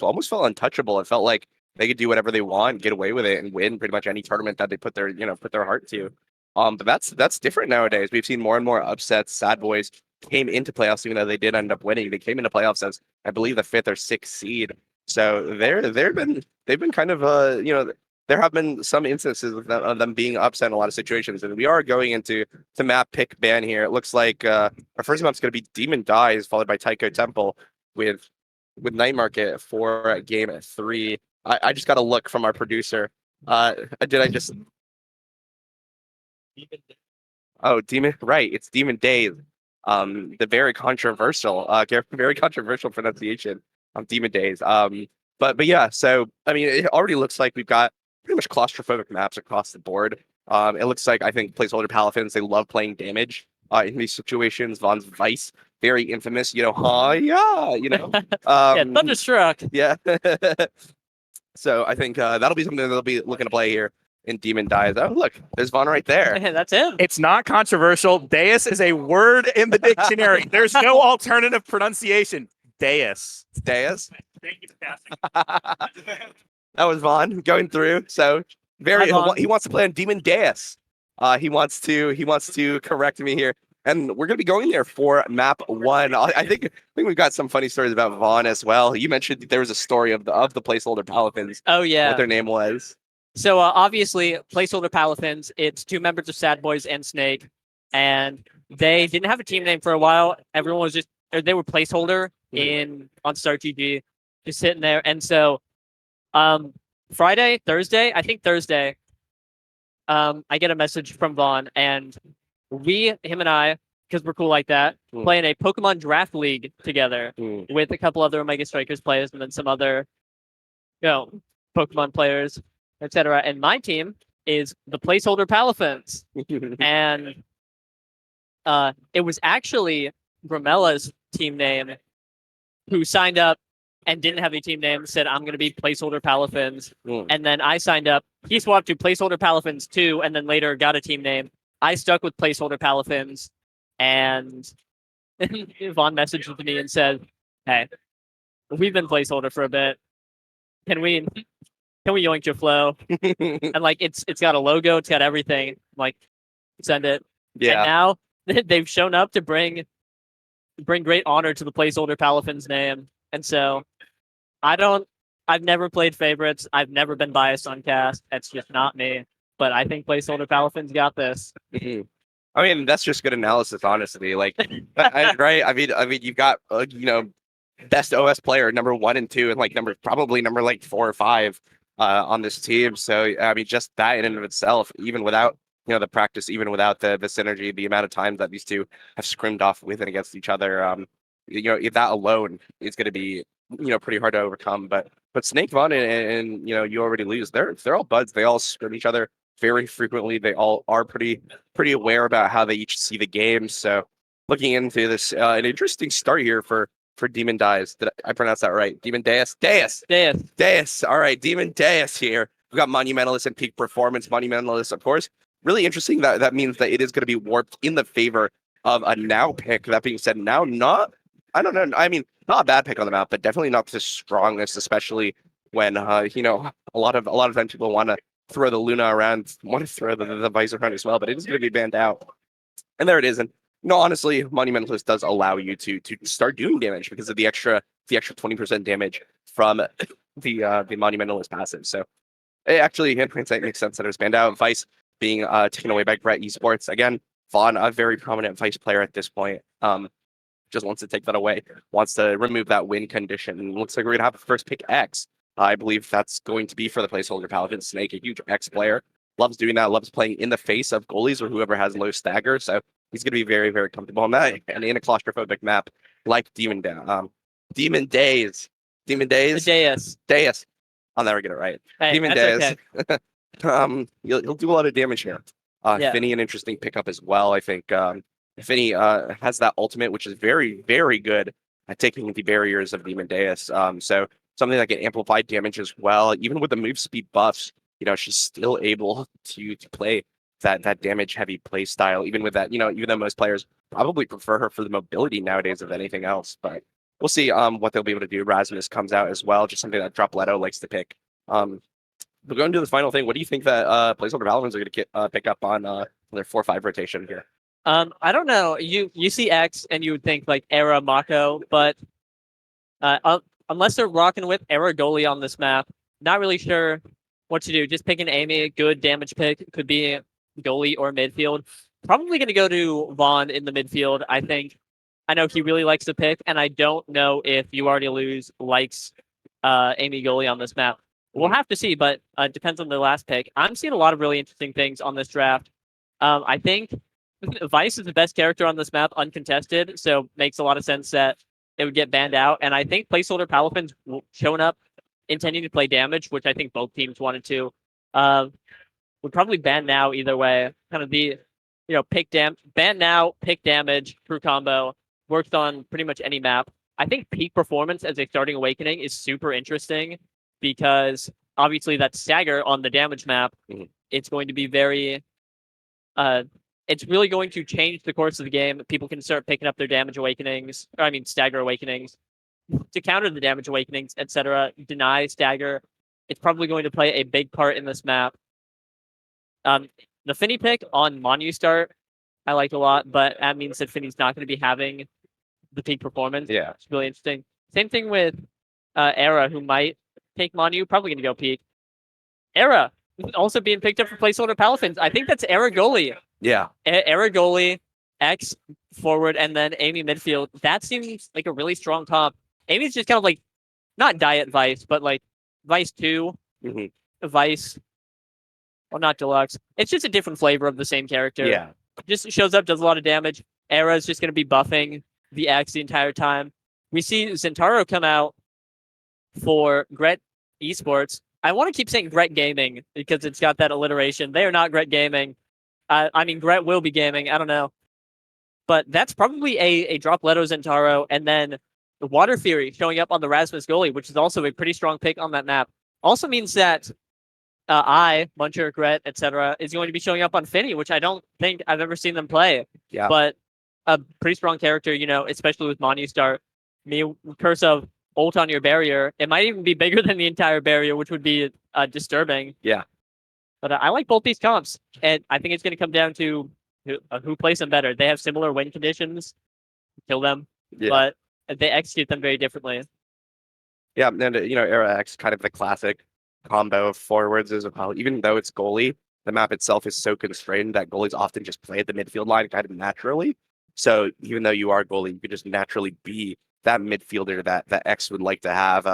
almost felt untouchable. It felt like they could do whatever they want, get away with it, and win pretty much any tournament that they put their heart to. But that's different nowadays. We've seen more and more upsets. Sad Boys came into playoffs, even though they did end up winning. They came into playoffs as, I believe, the 5th or 6th seed. So they've been kind of there have been some instances of them being upset in a lot of situations, and we are going into the map pick ban here. It looks like our first map's going to be Demon Dies, followed by Taiko Temple with Night Market for game 3. I just got a look from our producer. Did I just? Oh, Demon, right? It's Demon Days. The very controversial pronunciation of Demon Days. But yeah. So I mean, it already looks like we've got pretty much claustrophobic maps across the board. It looks like, I think, Placeholder Palafins, they love playing damage in these situations. Von's Vice, very infamous. Yeah. Yeah, Thunderstruck. Yeah. So I think that'll be something that they'll be looking to play here in Demon Dies. Oh, look, there's Von right there. That's him. It's not controversial. Deus is a word in the dictionary. There's no alternative pronunciation. Deus. Deus. Thank you for passing. That was Von going through. So he wants to play on Demon Deus. He wants to correct me here. And we're going to be going there for map 1. I think we've got some funny stories about Vaughn as well. You mentioned there was a story of the Placeholder Palafins. Oh, yeah. What their name was. So obviously, Placeholder Palafins, it's 2 members of Sad Boys and Snake. And they didn't have a team name for a while. Everyone was they were Placeholder on StarTG, just sitting there. And so Thursday, I get a message from Vaughn, and him and I, because we're cool like that, play in a Pokemon Draft League together with a couple other Omega Strikers players and then some other, Pokemon players, etc. And my team is the Placeholder Palafins. And it was actually Gramella's team name, who signed up and didn't have a team name, said, I'm going to be Placeholder Palafins. And then I signed up. He swapped to Placeholder Palafins 2, and then later got a team name. I stuck with Placeholder Palafins, and Vaughn messaged me and said, hey, we've been Placeholder for a bit. Can we yoink your flow? And it's got a logo, it's got everything. I'm like, send it. Yeah. And now they've shown up to bring great honor to the Placeholder Palafins name. And so I've never played favorites. I've never been biased on cast. That's just not me. But I think Placeholder Palafins got this. I mean, that's just good analysis, honestly. Right? I mean, you've got best OS player number 1 and 2, and number 4 or 5 on this team. So I mean, just that in and of itself, even without the practice, even without the synergy, the amount of times that these two have scrimmed off with and against each other, if that alone is going to be pretty hard to overcome. But Snake, Vaughn, and you already lose. They're all buds. They all scrim each other very frequently. They all are pretty aware about how they each see the game. So looking into this, an interesting start here for Demon Dies. Did I pronounce that right? Demon Deus? Deus. All right, Demon Deus here. We've got Monumentalist and Peak Performance. Monumentalist, of course. Really interesting. That means that it is going to be warped in the favor of a now pick. That being said, now I don't know. I mean, not a bad pick on the map, but definitely not the strongest, especially when a lot of times people want to throw the Luna around, want to throw the Vice around as well, but it is going to be banned out. And there it is. And honestly, Monumentalist does allow you to start doing damage because of the extra 20% damage from the Monumentalist passive. So it actually, in hindsight, makes sense that it was banned out. Vice being taken away by Ghret Esports. Again, Vaughn, a very prominent Vice player at this point. Just wants to take that away, wants to remove that win condition. And it looks like we're going to have a first pick X. I believe that's going to be for the Placeholder Paladin. Snake, a huge X player. Loves doing that, loves playing in the face of goalies or whoever has low stagger. So he's going to be very, very comfortable on that. And in a claustrophobic map like Demon Days. Deus. I'll never get it right. Hey, Demon Days. Okay. He'll do a lot of damage here. Finny, an interesting pickup as well. I think Finny has that ultimate, which is very, very good at taking the barriers of Demon Deus. So something that can amplify damage as well. Even with the move speed buffs, she's still able to play that damage heavy play style. Even with that, even though most players probably prefer her for the mobility nowadays of anything else. But we'll see what they'll be able to do. Rasmus comes out as well, just something that Dropletto likes to pick. We're going to do the final thing. What do you think that Placeholder Palafins are going to pick up on their 4-5 rotation here? I don't know. You see X and you would think like Era Mako, but unless they're rocking with Era goalie on this map, not really sure what to do. Just picking Amy, good damage pick. Could be goalie or midfield. Probably going to go to Vaughn in the midfield, I think. I know he really likes to pick, and I don't know if You Already Lose likes Amy goalie on this map. We'll have to see, but it depends on the last pick. I'm seeing a lot of really interesting things on this draft. I think Vice is the best character on this map, uncontested, so makes a lot of sense that it would get banned out. And I think Placeholder Palafins showing up intending to play damage, which I think both teams wanted to, would probably ban now either way. Kind of the, ban now, pick damage, crew combo, works on pretty much any map. I think peak performance as a starting awakening is super interesting because obviously that's stagger on the damage map. Mm-hmm. It's going to be very, it's really going to change the course of the game. People can start picking up their damage awakenings, stagger awakenings to counter the damage awakenings, etc. Deny stagger. It's probably going to play a big part in this map. The Finny pick on Monu start, I like a lot, but that means that Finny's not going to be having the peak performance. Yeah. It's really interesting. Same thing with Era, who might take Monu, probably going to go peak. Era also being picked up for Placeholder Palafins. I think that's Era goalie. Yeah. Era goalie, X forward, and then Amy midfield. That seems like a really strong comp. Amy's just kind of like, not Diet Vice, but like Vice 2, Vice, well, not Deluxe. It's just a different flavor of the same character. Yeah. Just shows up, does a lot of damage. Era's just going to be buffing the X the entire time. We see Zentaro come out for Ghret Esports. I want to keep saying Ghret Gaming because it's got that alliteration. They are not Ghret Gaming. Ghret will be gaming. I don't know. But that's probably a Dropletto Zentaro, and then the Water Fury showing up on the Rasmus goalie, which is also a pretty strong pick on that map. Also means that Muncher, Ghret, etc., is going to be showing up on Finny, which I don't think I've ever seen them play. Yeah. But a pretty strong character, especially with Monu start. Curse of ult on your barrier. It might even be bigger than the entire barrier, which would be disturbing. Yeah. But I like both these comps, and I think it's going to come down to who plays them better. They have similar win conditions, kill them, but they execute them very differently. Yeah, and Era X, kind of the classic combo of forwards as well. Even though it's goalie, the map itself is so constrained that goalies often just play at the midfield line kind of naturally. So even though you are goalie, you could just naturally be that midfielder that X would like to have.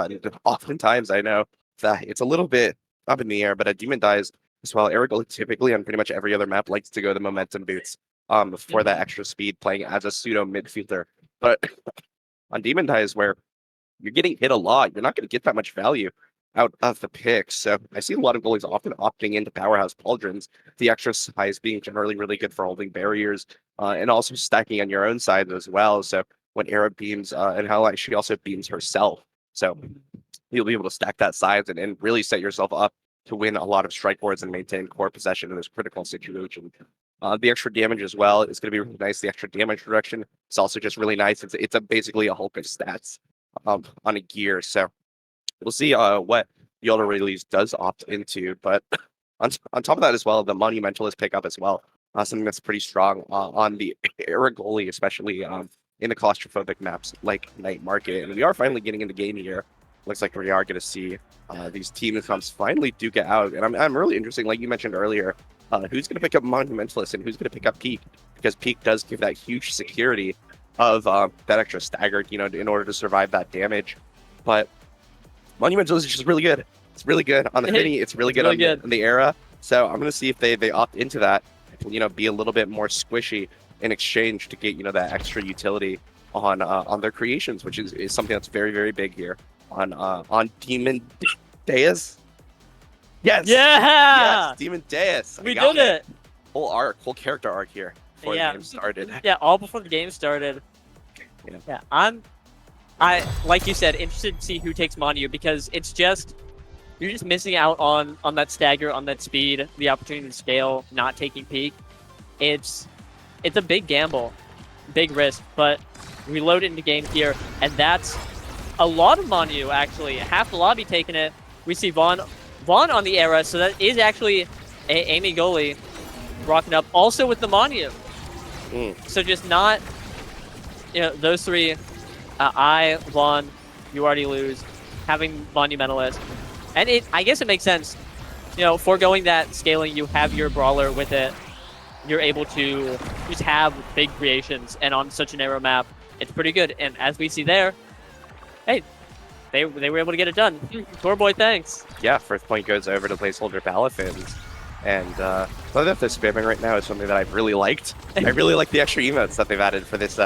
Oftentimes, I know that it's a little bit up in the air, but at Demon Dies as well, Era goalie typically on pretty much every other map likes to go the momentum boots for that extra speed, playing as a pseudo midfielder. But on Demon Dies, where you're getting hit a lot, you're not going to get that much value out of the picks. So I see a lot of goalies often opting into Powerhouse Pauldrons, the extra size being generally really good for holding barriers and also stacking on your own side as well. So when Era beams, and how she also beams herself. So you'll be able to stack that size and really set yourself up to win a lot of strike boards and maintain core possession in this critical situation. The extra damage as well is going to be really nice. The extra damage reduction is also just really nice. It's basically a Hulk of stats on a gear. So we'll see what the older release does opt into. But on top of that as well, the Monumentalist pickup as well. Something that's pretty strong on the Era goalie, especially in the claustrophobic maps like Night Market. And we are finally getting into game here. Looks like we are going to see these team comps finally duke it out. And I'm really interested, like you mentioned earlier, who's going to pick up Monumentalist and who's going to pick up Peak, because Peak does give that huge security of that extra stagger, in order to survive that damage. But Monumentalist is just really good. It's really good on the Finny. It's really good on the Era. So I'm going to see if they opt into that, be a little bit more squishy in exchange to get, that extra utility on their creations, which is something that's very, very big here on Demon Deus. Yes. Yeah. Yes, Demon Deus. We did it. Whole character arc here before the game started. Yeah, all before the game started. Yeah, I like you said, interested to see who takes Monu, because you're just missing out on that stagger, on that speed, the opportunity to scale, not taking peak. It's a big gamble, big risk, but reload into game here, and that's a lot of Manu, actually. Half the lobby taking it. We see Vaughn on the era, so that is actually Amy goalie rocking up, also with the Manu. So just not, those three, Vaughn, you already lose, having Monumentalist. And I guess it makes sense, foregoing that scaling, you have your brawler with it. You're able to just have big creations, and on such a narrow map, it's pretty good. And as we see there, hey, they were able to get it done. Torboy, thanks. Yeah, first point goes over to Placeholder Palafins. And whether they're spamming right now is something that I've really liked. I really like the extra emotes that they've added for this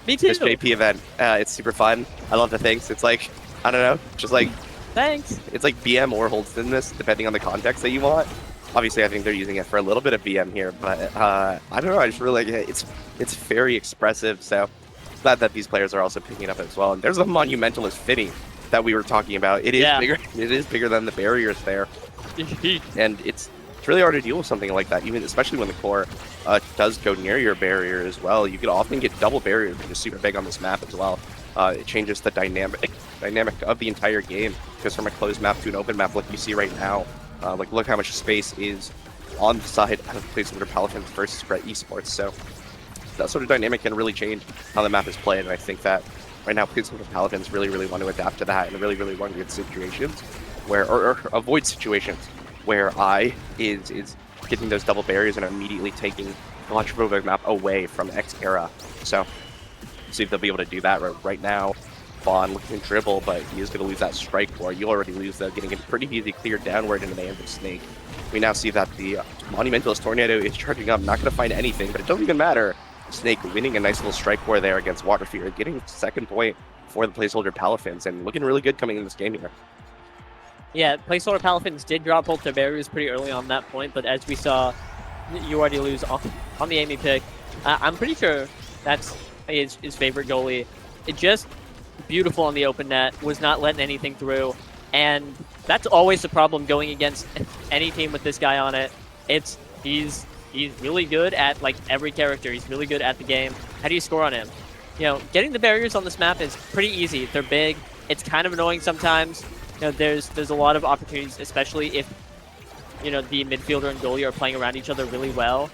Me too. this JP event. It's super fun. I love the things. It's like, I don't know, just like Thanks. it's like BM or Holdstoness, depending on the context that you want. Obviously, I think they're using it for a little bit of BM here, but I don't know. I just really like it. It's very expressive. So glad that these players are also picking it up as well. And there's a Monumentalist Finny that we were talking about. It is bigger. It is bigger than the barriers there, and it's really hard to deal with something like that, even especially when the core does go near your barrier as well. You could often get double barriers, which is super big on this map as well. It changes the dynamic of the entire game. Goes from a closed map to an open map, like you see right now. Like, look how much space is on the side of Placeholder Palafins versus Ghret Esports. So that sort of dynamic can really change how the map is played. And I think that right now, Placeholder Palafins really want to adapt to that and really want to get situations where, or avoid situations where I is getting those double barriers and immediately taking the much of the map away from X era. So see if they'll be able to do that right now. Vaughn looking to dribble, but he is going to lose that strike core. You already lose that, getting a pretty easy clear downward into the hands of Snake. We now see that the Monumentalist Tornado is charging up, not going to find anything, but it doesn't even matter. Snake winning a nice little strike core there against Waterfear, getting second point for the Placeholder Palafins, and looking really good coming in this game here. Yeah, Placeholder Palafins did drop both their barriers pretty early on that point, but as we saw, you already lose on the Amy pick. I'm pretty sure that's his favorite goalie. It just beautiful on the open net, was not letting anything through, and that's always the problem going against any team with this guy on it. He's really good at like every character. He's really good at the game. How do you score on him? Getting the barriers on this map is pretty easy. They're big. It's kind of annoying sometimes. There's a lot of opportunities, especially if the midfielder and goalie are playing around each other really well.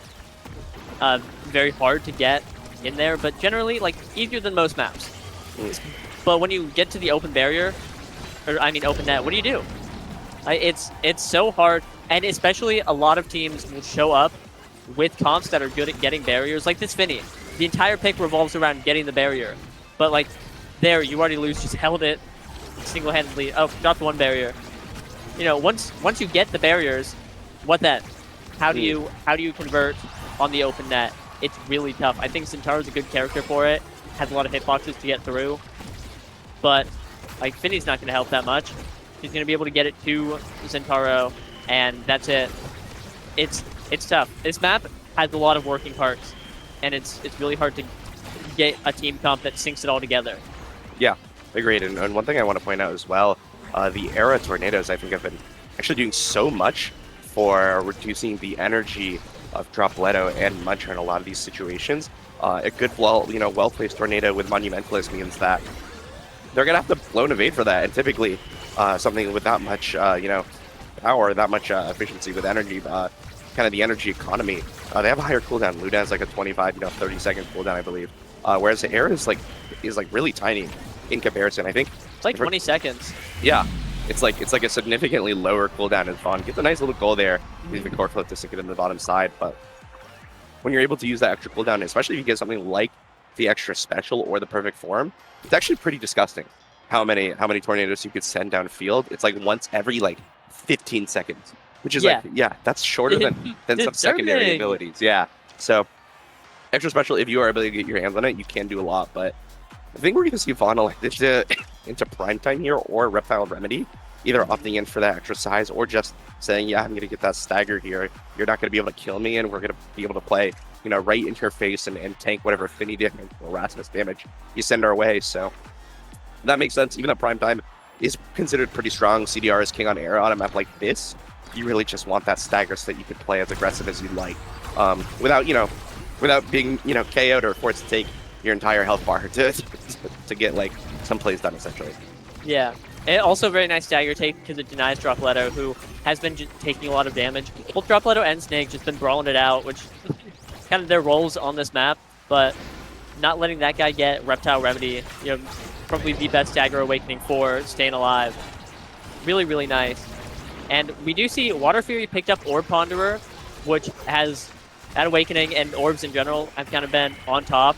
Very hard to get in there, but generally like easier than most maps. But when you get to the open barrier, open net, what do? It's so hard, and especially a lot of teams will show up with comps that are good at getting barriers, like this Finny. The entire pick revolves around getting the barrier, but like there, you already lose, just held it single-handedly. Oh, dropped one barrier. Once you get the barriers, what then? How do you convert on the open net? It's really tough. I think Centaro's a good character for it. Has a lot of hitboxes to get through. But like Finny's not going to help that much. He's going to be able to get it to Zentaro, and that's it. It's tough. This map has a lot of working parts, and it's really hard to get a team comp that syncs it all together. Yeah, agreed. And one thing I want to point out as well, the Era Tornadoes, I think, have been actually doing so much for reducing the energy of Dropletto and Muncher in a lot of these situations. A good, well-placed Tornado with Monumentalist means that they're going to have to blow and evade for that. And typically, something with that much, power, that much efficiency with energy, kind of the energy economy, they have a higher cooldown. Luna has like a 25, 30-second cooldown, I believe. Whereas the Era is really tiny in comparison. I think it's like 20 seconds. Yeah, it's like a significantly lower cooldown as Vaughn gets a nice little goal there. Use the core flip to stick it in the bottom side, but when you're able to use that extra cooldown, especially if you get something like the extra special or the perfect form, it's actually pretty disgusting how many tornadoes you could send downfield. It's like once every 15 seconds, which is that's shorter than some secondary abilities. Yeah, so extra special, if you are able to get your hands on it, you can do a lot. But I think we're going to see Vaughn into Primetime here or Reptile Remedy, either opting in for that extra size or just saying, yeah, I'm going to get that stagger here. You're not going to be able to kill me, and we're going to be able to play, right into your face and tank whatever Finny damage or Rasmus damage you send our way. So that makes sense. Even though Primetime is considered pretty strong, CDR is king on air on a map like this. You really just want that stagger so that you can play as aggressive as you like, without being, KO'd or forced to take your entire health bar to get like some plays done essentially. Yeah. And also very nice dagger take because it denies Dropletto, who has been taking a lot of damage. Both Dropletto and Snake just been brawling it out, which kind of their roles on this map, but not letting that guy get Reptile Remedy, you know, probably the best dagger awakening for staying alive. Really, really nice. And we do see Water Fury picked up Orb Ponderer, which has that awakening and orbs in general have kind of been on top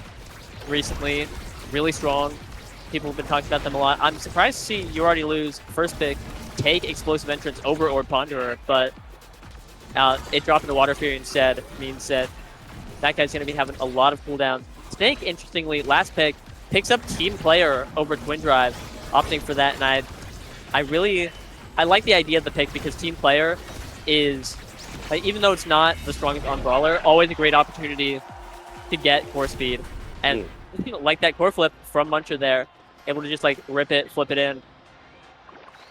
recently. Really strong. People have been talking about them a lot. I'm surprised to see You Already Lose first pick take Explosive Entrance over Orb Ponderer, but it dropping the Water Fury instead means that that guy's going to be having a lot of cooldowns. Snake, interestingly, last pick, picks up Team Player over Twin Drive, opting for that, and I like the idea of the pick because Team Player is, even though it's not the strongest on Brawler, always a great opportunity to get core speed. And like that core flip from Muncher there, able to just like rip it, flip it in.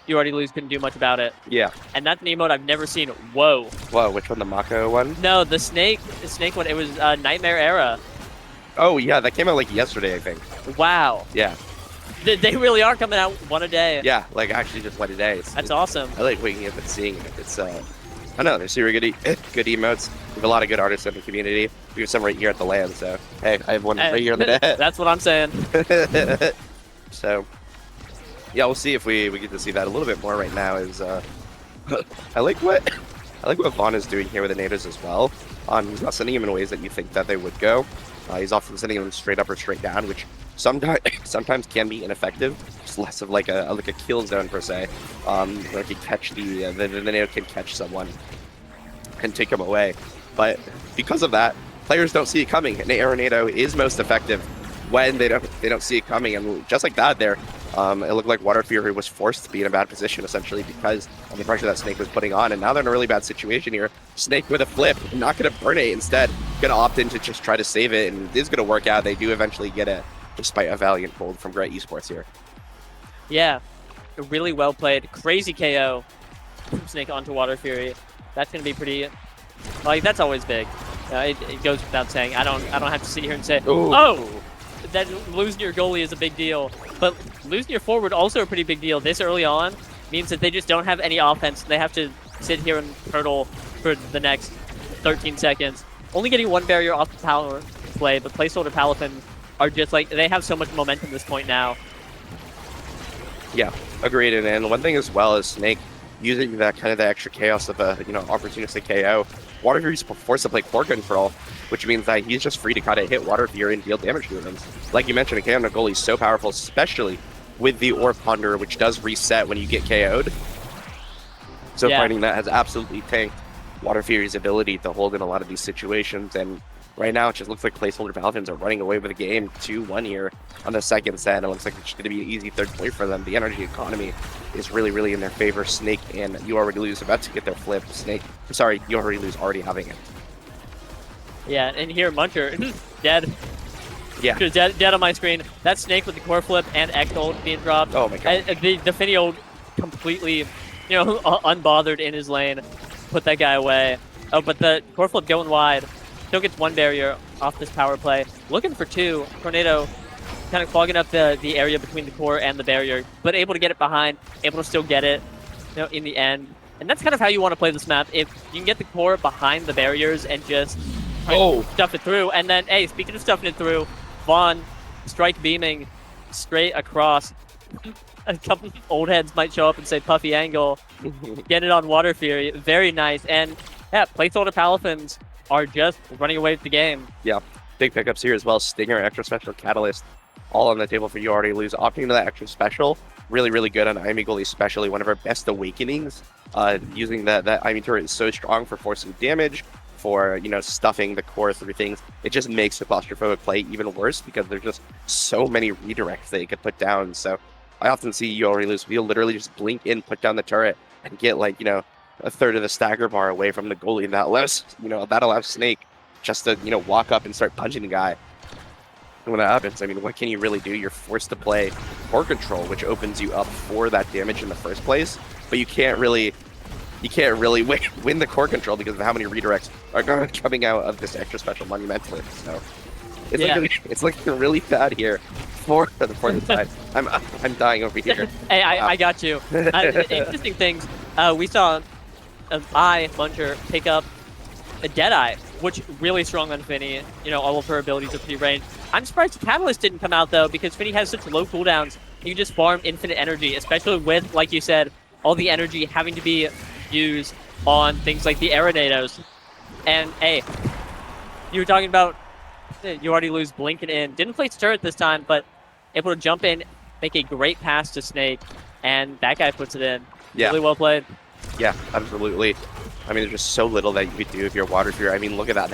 You Already Lose, couldn't do much about it. Yeah. And that's an emote I've never seen. Whoa. Whoa, which one? The Mako one? No, the Snake one, it was Nightmare Era. Oh yeah, that came out like yesterday, I think. Wow. Yeah. They really are coming out one a day. Yeah, like actually just one a day. That's awesome. I like waking up and seeing it. It's I know there's super good good emotes. We have a lot of good artists in the community. We have some right here at the LAN, so hey, I have one right here on the net. That's what I'm saying. So yeah, we'll see if we get to see that a little bit more right now. Is I like what Vaughn is doing here with the natives as well. He's not sending him in ways that you think that they would go. He's often sending him straight up or straight down, which sometimes can be ineffective. It's less of like a kill zone per se. Where he can catch the native can catch someone and take him away. But because of that, players don't see it coming, and the Aeronado is most effective when they don't see it coming. And just like that, there, it looked like Water Fury was forced to be in a bad position essentially because of the pressure that Snake was putting on. And now they're in a really bad situation here. Snake with a flip, not going to burn it. Instead, going to opt in to just try to save it, and it is going to work out. They do eventually get it, despite a valiant hold from Ghret Esports here. Yeah, really well played. Crazy KO from Snake onto Water Fury. That's going to be pretty. Like that's always big. It goes without saying. I don't have to sit here and say, Ooh. oh, that losing your goalie is a big deal. But losing your forward also a pretty big deal. This early on means that they just don't have any offense. They have to sit here and hurdle for the next 13 seconds. Only getting one barrier off the power play, but Placeholder Palafins are just like, they have so much momentum at this point now. Yeah, agreed. And one thing as well is Snake using that kind of the extra chaos of a opportunistic KO. Water Fury's forced to play core control, which means that he's just free to kind of hit Water Fury and deal damage to him. Like you mentioned, a KO on a goalie is so powerful, especially with the Orb Ponderer, which does reset when you get KO'd. So Yeah. fighting that has absolutely tanked Water Fury's ability to hold in a lot of these situations. And right now, it just looks like Placeholder Palafins are running away with the game 2-1 here on the second set. It looks like it's going to be an easy third point for them. The energy economy is really, really in their favor. Snake and You Already Lose about to get their flip. You Already Lose already having it. Yeah, and here Muncher, dead. Yeah. Dead on my screen. That Snake with the core flip and X ult being dropped. Oh my god. The Finny ult completely, unbothered in his lane. Put that guy away. Oh, but the core flip going wide. Still gets one barrier off this power play. Looking for two. Tornado kind of clogging up the area between the core and the barrier, but able to get it behind, able to still get it, in the end. And that's kind of how you want to play this map. If you can get the core behind the barriers and just stuff it through. And then, hey, speaking of stuffing it through, Vaughn strike beaming straight across. A couple of old heads might show up and say puffy angle. Get it on Water Fury. Very nice. And yeah, Placeholder Palafins are just running away with the game. Yeah, big pickups here as well. Stinger, extra special, Catalyst, all on the table for You Already Lose. Opting into that extra special, really, really good on Imi goalie, especially one of our best awakenings. Using that Imi turret is so strong for forcing damage, for stuffing the core through things. It just makes the claustrophobic play even worse because there's just so many redirects that you could put down. So I often see You Already Lose. You'll literally just blink in, put down the turret, and get a third of the stagger bar away from the goalie, and that allows Snake just to walk up and start punching the guy. And when that happens, what can you really do? You're forced to play core control, which opens you up for that damage in the first place, but you can't really win the core control because of how many redirects are coming out of this extra special monumental. So it's It's looking really bad here for the side. I'm dying over here. Hey, I got you. Interesting things. We saw Muncher pick up a Deadeye, which really strong on Finny. You know, all of her abilities are pretty ranged. I'm surprised Catalyst didn't come out though, because Finny has such low cooldowns. You just farm infinite energy, especially with, like you said, all the energy having to be used on things like the Aeronados. And hey, you were talking about you already lose Blinking in. Didn't place turret this time, but able to jump in, make a great pass to Snake, and that guy puts it in. Yeah. Really well played. Yeah, absolutely. I mean, there's just so little that you could do if you're Water Fury. I mean, look at that.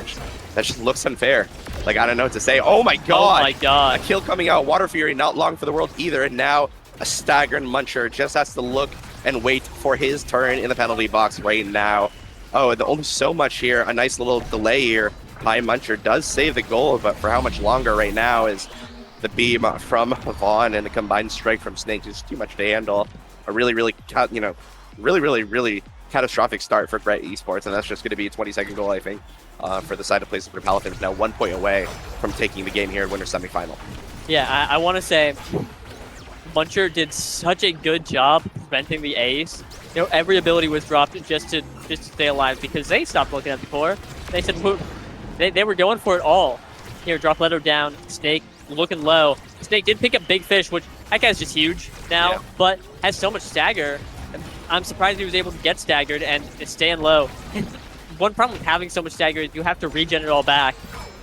That just looks unfair. Like, I don't know what to say. Oh my god! Oh my god. A kill coming out. Water Fury not long for the world either. And now a staggered Muncher just has to look and wait for his turn in the penalty box right now. Oh, only so much here. A nice little delay here by Muncher does save the goal, but for how much longer right now is the beam from Vaughn and the combined strike from Snake is too much to handle. A really catastrophic start for Ghret Esports, and that's just going to be a 20-second goal, I think, for the side of Placeholder Palafins. Now 1 point away from taking the game here in winter semifinal. Yeah, I want to say Muncher did such a good job preventing the ace. You know, every ability was dropped just to stay alive because they stopped looking at the core. They said they were going for it all. Here, drop Leto down. Snake looking low. Snake did pick up Big Fish, which that guy's just huge now, yeah, but has so much stagger. I'm surprised he was able to get staggered and staying low. One problem with having so much stagger is you have to regen it all back.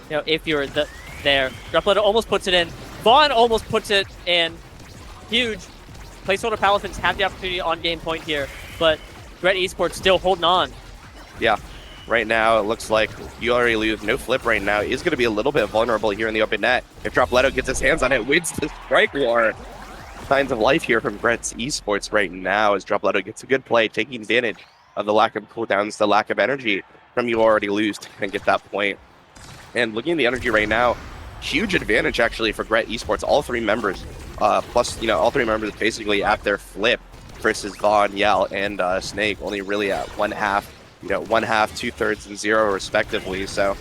You know, if you're there. Drop Leto almost puts it in. Vaughn almost puts it in. Huge. Placeholder Palafins have the opportunity on game point here, but Ghret Esports still holding on. Yeah, right now it looks like you already lose. No flip right now is going to be a little bit vulnerable here in the open net. If Drop Leto gets his hands on it, wins the strike war. Signs of life here from Ghret Esports right now as Drop Leto gets a good play, taking advantage of the lack of cooldowns, the lack of energy from you already lose and get that point. And looking at the energy right now, huge advantage actually for Ghret Esports. All three members, plus, you know, all three members basically at their flip versus Vaughn, Yell, and Snake, only really at 1/2, you know, 1/2, 2/3, and 0 respectively. So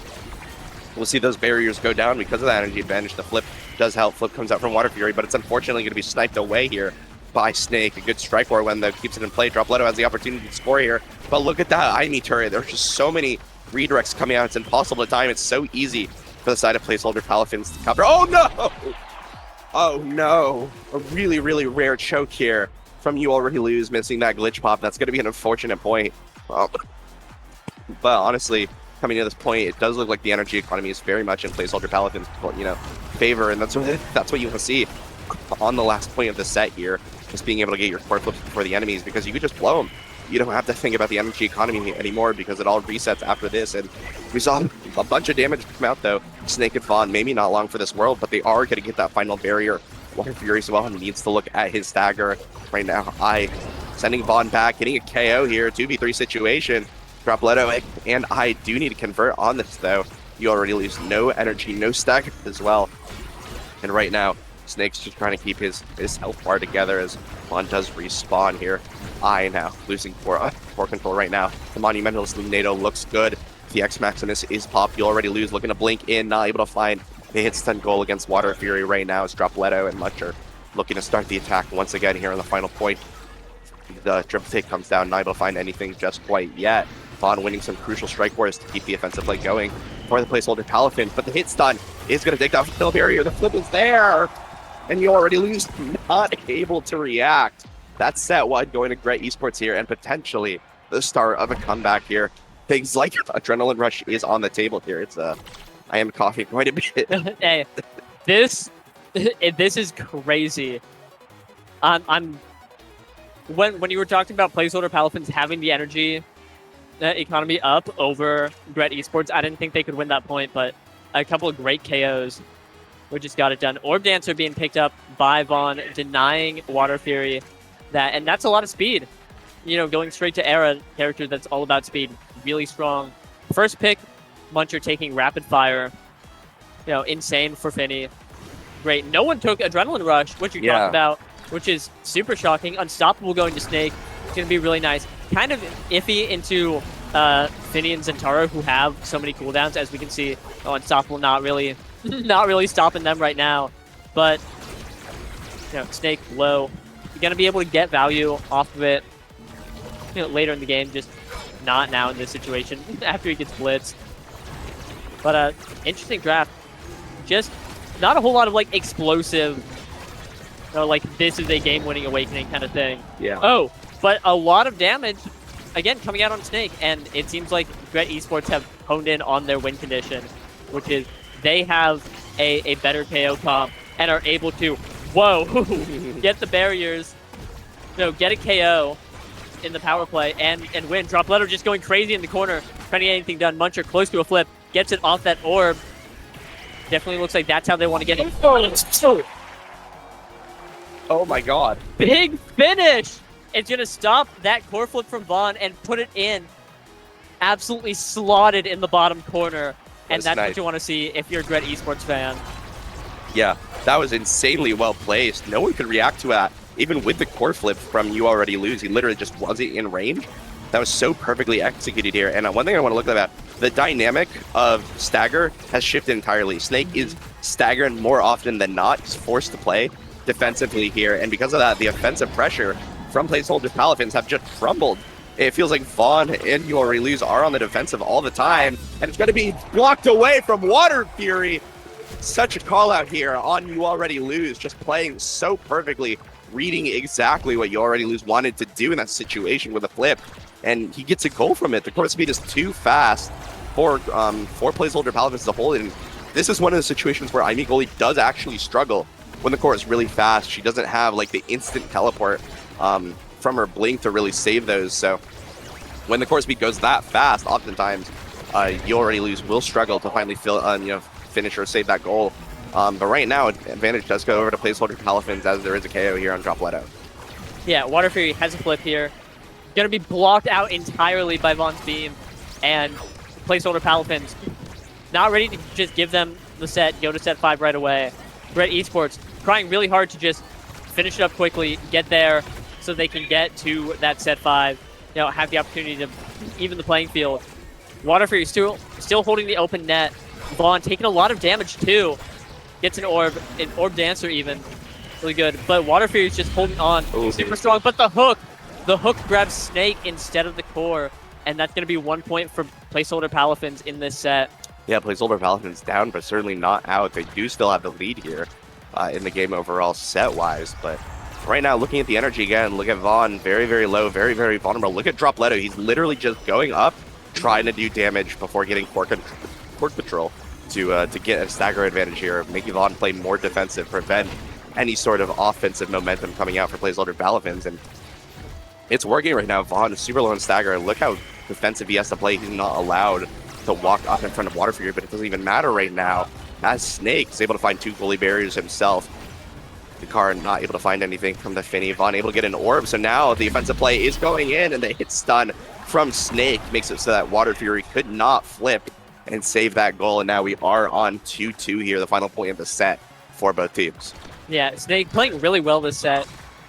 we'll see those barriers go down because of that energy advantage. The flip does help. Flip comes out from Water Fury, but it's unfortunately going to be sniped away here by Snake. A good strike war when though keeps it in play. Drop Leto has the opportunity to score here, but look at that IME turret. There's just so many redirects coming out. It's impossible to time. It's so easy for the side of Placeholder Palafins to cover. Oh no! Oh no! A really rare choke here from You Already Lose, missing that glitch pop. That's going to be an unfortunate point. But honestly, coming to this point, it does look like the energy economy is very much in Placeholder Palafins, you know, favor, and that's what you want to see on the last point of the set here, just being able to get your core flips before the enemies, because you could just blow them. You don't have to think about the energy economy anymore because it all resets after this. And we saw a bunch of damage come out though. Snake and Vaughn, maybe not long for this world, but they are going to get that final barrier. Water Fury as well needs to look at his stagger right now. Sending Vaughn back, getting a KO here, 2v3 situation. Drop Leto and I do need to convert on this though. You already lose no energy, no stagger as well. And right now, Snake's just trying to keep his health bar together as Vaughn does respawn here. Now losing core control right now. The Monumentalist Luminado looks good. The X Maximus is popped. You already lose. Looking to blink in, not able to find the hit stun goal against Water Fury right now. It's Drop Leto and Muncher looking to start the attack once again here on the final point. The triple take comes down, not able to find anything just quite yet. Vaughn winning some crucial strike wars to keep the offensive play going for the Placeholder Palafins, but the hit stun is going to take down the kill barrier. The flip is there, and You Already Lose, not able to react. That's set one going to Ghret Esports here, and potentially the start of a comeback here. Things like Adrenaline Rush is on the table here. It's I am coughing quite a bit. Hey, this is crazy. When you were talking about Placeholder Palafins having the energy economy up over Ghret Esports, I didn't think they could win that point, but a couple of great KOs. We just got it done. Orb Dancer being picked up by Vaughn, denying Water Fury that, and that's a lot of speed. You know, going straight to Era, character that's all about speed, really strong. First pick, Muncher taking Rapid Fire. You know, insane for Finny. Great. No one took Adrenaline Rush, which you talked about, which is super shocking. Unstoppable going to Snake. It's going to be really nice. Kind of iffy into Finny and Zentaro, who have so many cooldowns, as we can see. Oh, Unstoppable not really not really stopping them right now. But, Snake low. You're going to be able to get value off of it, later in the game, just not now in this situation after he gets blitzed. But, interesting draft. Just not a whole lot of, explosive, this is a game-winning awakening kind of thing. Yeah. Oh, but a lot of damage, again, coming out on Snake. And it seems like Ghret Esports have honed in on their win condition, which is they have a better KO comp and are able to, get the barriers, get a KO in the power play and win. Dropletto just going crazy in the corner, trying to get anything done. Muncher close to a flip, gets it off that orb. Definitely looks like that's how they want to get it. Oh my god. Big finish! It's going to stop that core flip from Vaughn and put it in. Absolutely slotted in the bottom corner. And that's what you want to see if you're a Ghret Esports fan. Yeah, that was insanely well placed. No one could react to that. Even with the core flip from You Already Lose, he literally just wasn't in range. That was so perfectly executed here. And one thing I want to look at that, the dynamic of stagger has shifted entirely. Snake is staggering more often than not. He's forced to play defensively here. And because of that, the offensive pressure from Placeholder Palafins have just crumbled. It feels like Vaughn and You Already Lose are on the defensive all the time. And it's going to be blocked away from Water Fury. Such a call out here on You Already Lose, just playing so perfectly, reading exactly what You Already Lose wanted to do in that situation with a flip. And he gets a goal from it. The court speed is too fast for Placeholder Palafins as a whole. And this is one of the situations where Imi Goalie does actually struggle when the court is really fast. She doesn't have the instant teleport from her blink to really save those. So when the court speed goes that fast, oftentimes You Already Lose will struggle to finally finish or save that goal. But right now, advantage does go over to Placeholder Palafins as there is a KO here on Dropletto. Yeah, Water Fury has a flip here. Going to be blocked out entirely by Vaughn's beam. And Placeholder Palafins not ready to just give them the set, go to set 5 right away. Ghret Esports trying really hard to just finish it up quickly, get there so they can get to that set 5, have the opportunity to even the playing field. Water Fury still holding the open net. Vaughn taking a lot of damage too. Gets an orb dancer even. Really good. But Water Fury is just holding on. Ooh. Super strong. But the hook grabs Snake instead of the core. And that's going to be 1 point for Placeholder Palafins in this set. Yeah, Placeholder Palafins down, but certainly not out. They do still have the lead here in the game overall set-wise. But right now, looking at the energy again, look at Vaughn. Very, very low. Very, very vulnerable. Look at Dropletto. He's literally just going up, trying to do damage before getting Court Control to get a stagger advantage here, making Vaughn play more defensive, prevent any sort of offensive momentum coming out for Placeholder Palafins. And it's working right now. Vaughn is super low in stagger. Look how defensive he has to play. He's not allowed to walk up in front of Water Fury, but it doesn't even matter right now, as Snake is able to find 2 goalie barriers himself. The car not able to find anything from the Finny. Vaughn able to get an orb, so now the offensive play is going in, and the hit stun from Snake makes it so that Water Fury could not flip and save that goal, and now we are on 2-2 here, the final point of the set for both teams. Yeah, Snake playing really well this set.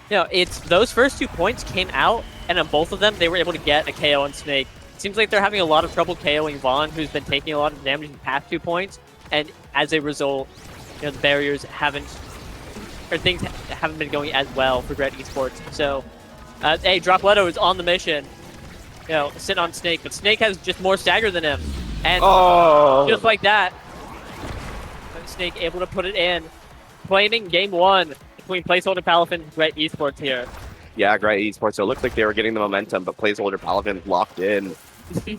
It's those first 2 points came out, and on both of them, they were able to get a KO on Snake. It seems like they're having a lot of trouble KOing Vaughn, who's been taking a lot of damage in the past 2 points, and as a result, the barriers things haven't been going as well for Ghret Esports. So, hey, Dropletto is on the mission, sitting on Snake, but Snake has just more stagger than him. And just like that, Snake able to put it in, claiming game 1 between Placeholder Palafins and Ghret Esports here. Yeah, Ghret Esports. So it looked like they were getting the momentum, but Placeholder Palafins locked in.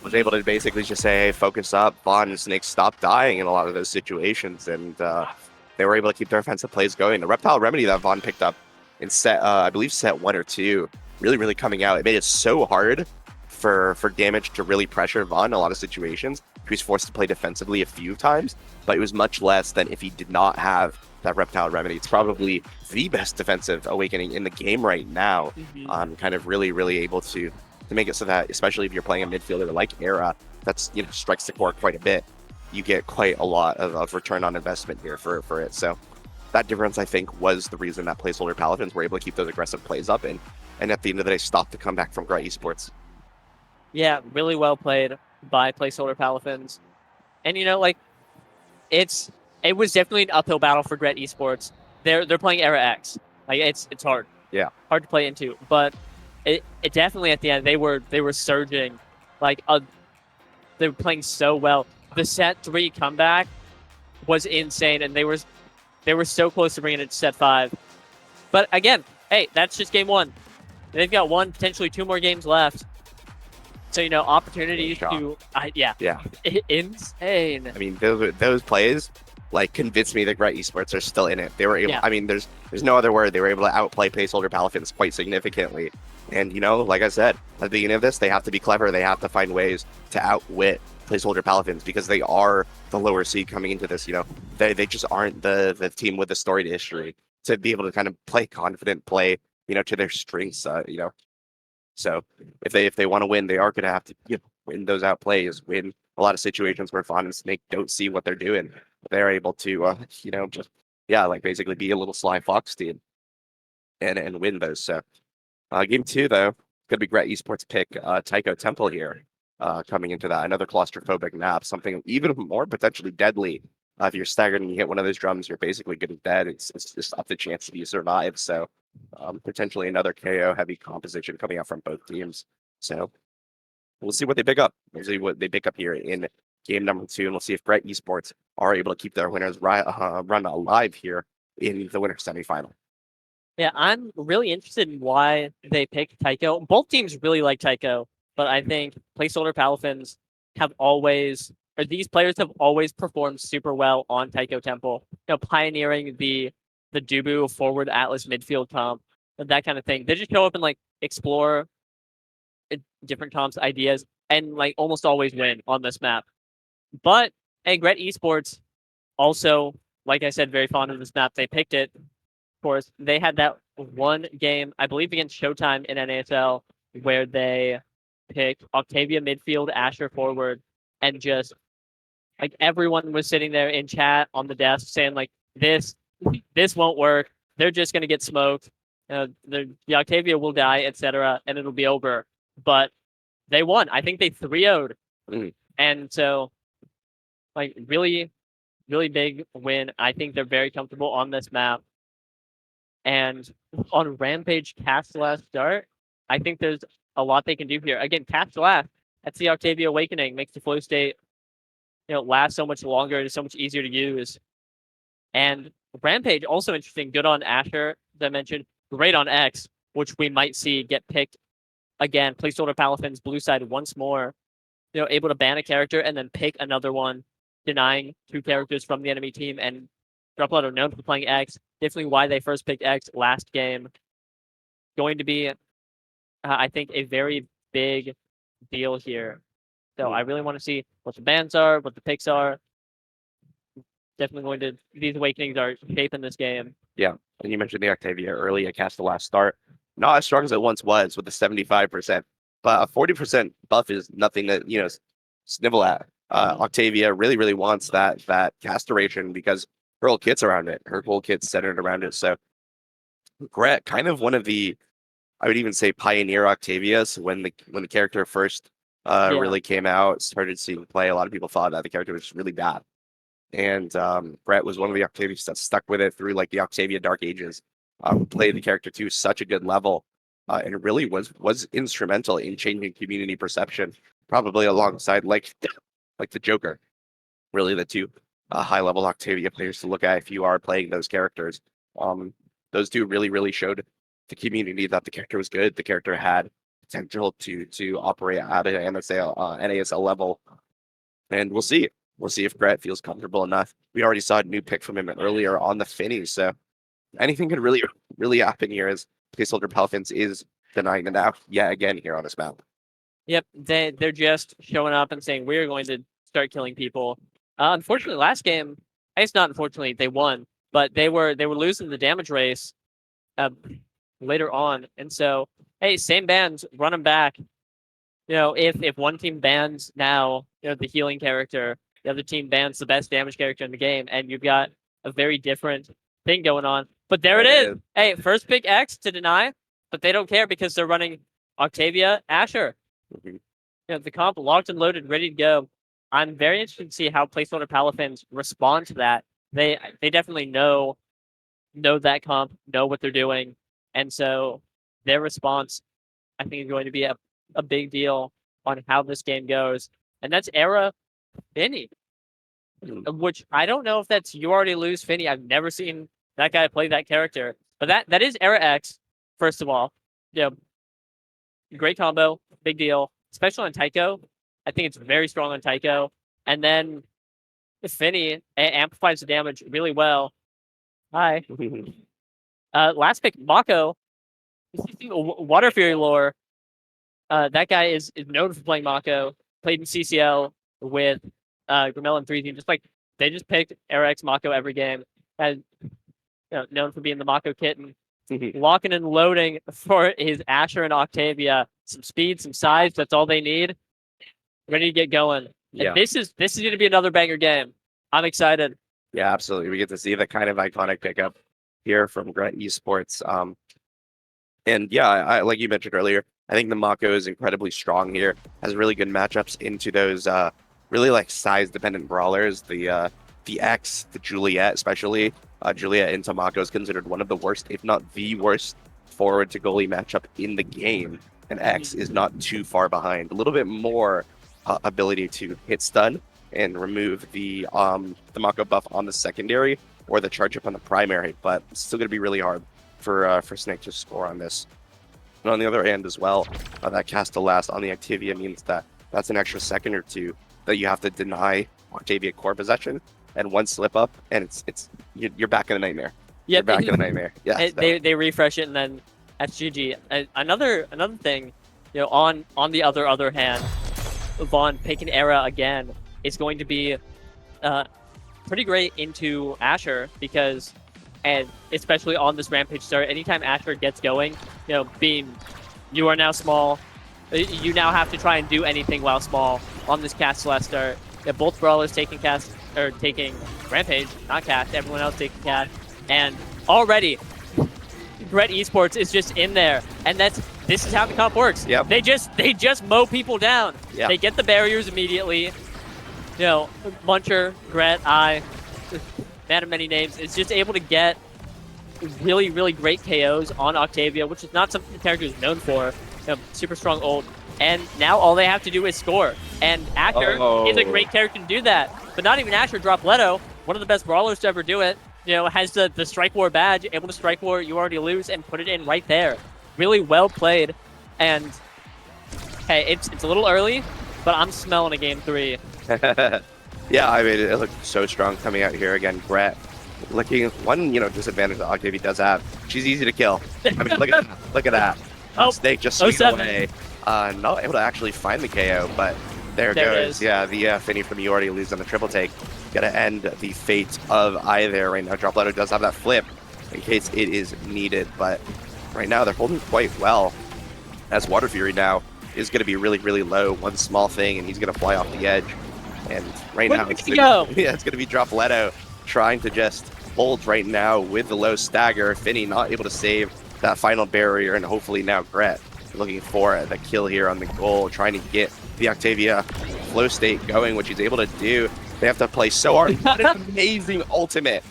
Was able to basically just say, hey, focus up. Vaughn and Snake stopped dying in a lot of those situations, and they were able to keep their offensive plays going. The Reptile Remedy that Vaughn picked up in set, I believe set 1 or 2, really, really coming out. It made it so hard for damage to really pressure Vaughn in a lot of situations. He was forced to play defensively a few times, but it was much less than if he did not have that Reptile Remedy. It's probably the best defensive awakening in the game right now. Kind of really, really able to make it so that, especially if you're playing a midfielder like Era, that's strikes the core quite a bit, you get quite a lot of return on investment here for it. So that difference, I think, was the reason that Placeholder Palafins were able to keep those aggressive plays up and at the end of the day, stop the comeback from Ghret Esports. Yeah, really well played by Placeholder Palafins. And, it's it was definitely an uphill battle for Ghret Esports. They're playing Era X. Like it's hard. Yeah. Hard to play into. But it definitely at the end they were surging. Like they were playing so well. The set 3 comeback was insane, and they were so close to bringing it to set 5. But again, hey, that's just game 1. They've got 1, potentially 2 more games left. So, opportunities to, yeah, insane. I mean, those plays like convinced me that Ghret Esports are still in it. They were able. Yeah. I mean, there's no other word. They were able to outplay Placeholder Palafins quite significantly. And like I said at the beginning of this, they have to be clever. They have to find ways to outwit Placeholder Palafins because they are the lower seed coming into this. They just aren't the team with the storied history to be able to kind of play confident, play to their strengths. So if they want to win, they are going to have to win those outplays, win a lot of situations where Fawn and Snake don't see what they're doing. They're able to just like basically be a little sly fox team and win those. So game 2 though could be Ghret Esports pick Tycho Temple here coming into that, another claustrophobic map, something even more potentially deadly. If you're staggered and you hit one of those drums, you're basically getting dead. It's just up the chance that you survive. So potentially another KO heavy composition coming out from both teams. So we'll see what they pick up. We'll see what they pick up here in game number 2, and we'll see if Ghret Esports are able to keep their winners run alive here in the winner semifinal. Yeah, I'm really interested in why they picked Tycho. Both teams really like Tycho, but I think Placeholder Palafins these players have always performed super well on Tycho Temple. Pioneering the Dubu forward Atlas midfield comp, that kind of thing. They just show up and explore different comps, ideas, and almost always win on this map. But hey, Ghret Esports also, like I said, very fond of this map. They picked it. Of course, they had that one game, I believe, against Showtime in NASL, where they picked Octavia midfield, Asher forward, and just everyone was sitting there in chat on the desk saying this won't work. They're just gonna get smoked. The Octavia will die, etc., and it'll be over. But they won. I think they 3-0'd. And so, really, really big win. I think they're very comfortable on this map. And on Rampage cast last start, I think there's a lot they can do here. Again, cast last, that's the Octavia Awakening, makes the flow state last so much longer. It is so much easier to use. And Rampage, also interesting. Good on Asher, as I mentioned. Great on X, which we might see get picked again. Placeholder Palafins, blue side once more. Able to ban a character and then pick another one, denying 2 characters from the enemy team. And Droplet are known for playing X. Definitely why they first picked X last game. Going to be, I think, a very big deal here. So I really want to see what the bans are, what the picks are. Definitely these awakenings are shaping this game. Yeah, and you mentioned the Octavia early, cast the last start. Not as strong as it once was with the 75%, but a 40% buff is nothing to snivel at. Octavia really, really wants that cast duration because her whole kit's around it. Her whole kit's centered around it. So Ghret, kind of one of the, I would even say, pioneer Octavias when the character first really came out, started seeing play. A lot of people thought that the character was really bad. And Ghret was one of the Octavias that stuck with it through the Octavia Dark Ages. Played the character to such a good level, and really was instrumental in changing community perception, probably alongside the Joker. Really, the 2 high-level Octavia players to look at if you are playing those characters. Those 2 really, really showed the community that the character was good. The character had potential to operate at an NASL level, and we'll see. We'll see if Ghret feels comfortable enough. We already saw a new pick from him earlier on the Finnies, so anything could really, really happen here as Placeholder Palafins is denying the now yet again here on this map. Yep, they're just showing up and saying, we're going to start killing people. Unfortunately, last game, I guess not unfortunately, they won, but they were losing the damage race later on. And so, hey, same bans, run them back. If one team bans now, the healing character, the other team bans the best damage character in the game, and you've got a very different thing going on. But there it is. Hey, first pick X to deny, but they don't care because they're running Octavia, Asher. The comp locked and loaded, ready to go. I'm very interested to see how Placeholder Palafins respond to that. they definitely know that comp, know what they're doing, and so their response, I think, is going to be a big deal on how this game goes. And that's Era Finny, which I don't know if that's You Already Lose Finny. I've never seen that guy play that character, but that is Era X. First of all, great combo, big deal, especially on Tycho. I think it's very strong on Tycho, and then Finny amplifies the damage really well. Hi. Last pick, Mako. Water Fury lore. That guy is known for playing Mako. Played in CCL with Grimel and 3 team. They just picked RX Mako every game. And known for being the Mako kitten. Locking and loading for his Asher and Octavia. Some speed, some size. That's all they need. Ready to get going. Yeah. And this is going to be another banger game. I'm excited. Yeah, absolutely. We get to see the kind of iconic pickup here from Ghret Esports. And yeah, I like you mentioned earlier, I think the Mako is incredibly strong here. Has really good matchups into those really like size dependent brawlers. The X, the Juliet especially. Juliet into Mako is considered one of the worst, if not the worst, forward to goalie matchup in the game. And X is not too far behind. A little bit more ability to hit stun and remove the Mako buff on the secondary or the charge up on the primary, but it's still going to be really hard for Snake to score on this. And on the other hand as well, that cast to last on the Octavia means that's an extra second or two that you have to deny Octavia core possession, and one slip up and you're back in a nightmare. Yeah, you're back in a nightmare. Yeah, they refresh it and then that's GG. Another thing, on the other hand, Vaughn picking Era again is going to be pretty great into Asher because, and especially on this Rampage start, anytime Asher gets going, you are now small. You now have to try and do anything while small on this cast last start. Both brawlers taking Rampage, not cast. Everyone else taking cast, and already Ghret Esports is just in there, and this is how the comp works. Yep. They just mow people down. Yep. They get the barriers immediately. Muncher, Ghret, man of many names, is just able to get really, really great KOs on Octavia, which is not something the character is known for. Super strong ult. And now all they have to do is score. And Asher is a great character to do that. But not even Asher. Dropletto, one of the best brawlers to ever do it, has the Strike War badge, able to Strike War, You Already Lose, and put it in right there. Really well played. And hey, it's a little early, but I'm smelling a game 3. Yeah, I mean, it looked so strong coming out here again. Ghret looking one, disadvantage that Octavia does have. She's easy to kill. I mean, look at that. Snake just sweet away. Not able to actually find the KO, but there it goes. Yeah, the Finny from You Already Lose on the triple take. Gonna end the fate of I there right now. Dropletto does have that flip in case it is needed, but right now they're holding quite well. As Water Fury now is going to be really, really low. One small thing, and he's going to fly off the edge. And right now, it's going to be Dropletto trying to just hold right now with the low stagger. Finny not able to save that final barrier, and hopefully now Ghret looking for the kill here on the goal, trying to get the Octavia flow state going, which he's able to do. They have to play so hard. What an amazing ultimate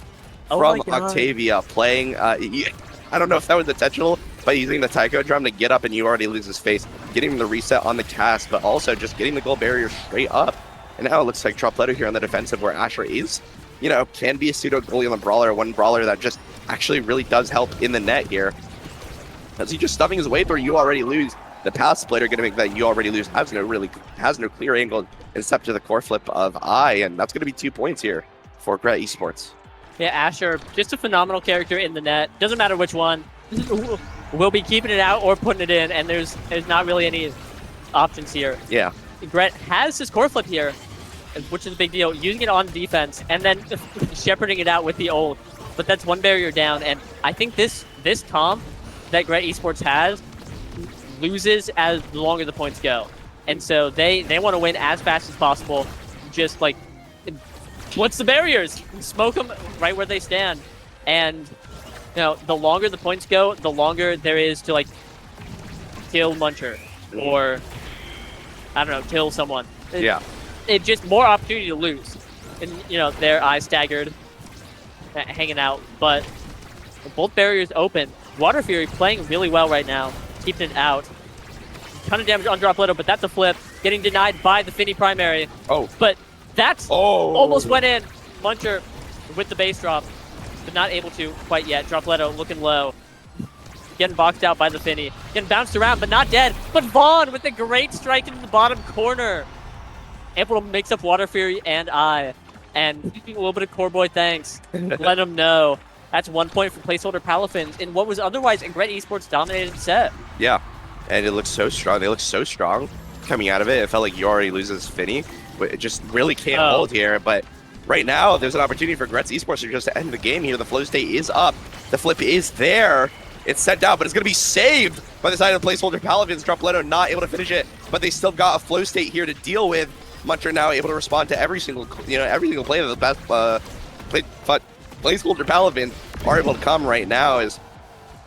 from Octavia playing. I don't know if that was intentional, but using the Tycho drum to get up and You Already Lose his face, getting the reset on the cast, but also just getting the goal barrier straight up. And now it looks like Dropletto here on the defensive, where Asher is, can be a pseudo goalie on the brawler, one brawler that just actually really does help in the net here. As he just stuffing his way through You Already Lose. The pass splitter going to make that You Already Lose has no clear angle except to the core flip of I, and that's going to be 2 points here for Ghret Esports. Yeah, Asher, just a phenomenal character in the net. Doesn't matter which one. We'll be keeping it out or putting it in, and there's not really any options here. Yeah. Ghret has his core flip here, which is a big deal. Using it on defense, and then shepherding it out with the ult. But that's one barrier down, and I think this comp that Ghret Esports has loses as the longer the points go. And so they want to win as fast as possible. Just like, what's the barriers? Smoke them right where they stand. And the longer the points go, the longer there is to kill Muncher or I don't know, kill someone. Yeah. It's just more opportunity to lose. And their eye staggered. hanging out, but both barriers open. Water Fury playing really well right now, keeping it out. Ton of damage on Dropletto, but that's a flip. Getting denied by the Finny primary. Oh. But that's Oh. almost went in. Muncher with the base drop, but not able to quite yet. Dropletto looking low. Getting boxed out by the Finny. Getting bounced around, but not dead. But Vaughn with a great strike into the bottom corner. Able to mix up Water Fury and and a little bit of Core Boy thanks. Let him know. That's 1 point for Placeholder Palafins in what was otherwise a Ghret Esports dominated set. Yeah, and it looks so strong. They look so strong coming out of it. It felt like you already loses Finny, but it just really can't hold here. But right now, there's an opportunity for Ghret's Esports to just end the game here. The flow state is up. The flip is there. It's sent down, but it's going to be saved by the side of the Placeholder Palafins. Dropletto not able to finish it, but they still got a flow state here to deal with. Muncher now able to respond to every single play that the best Placeholder Palafins are able to come right now. Is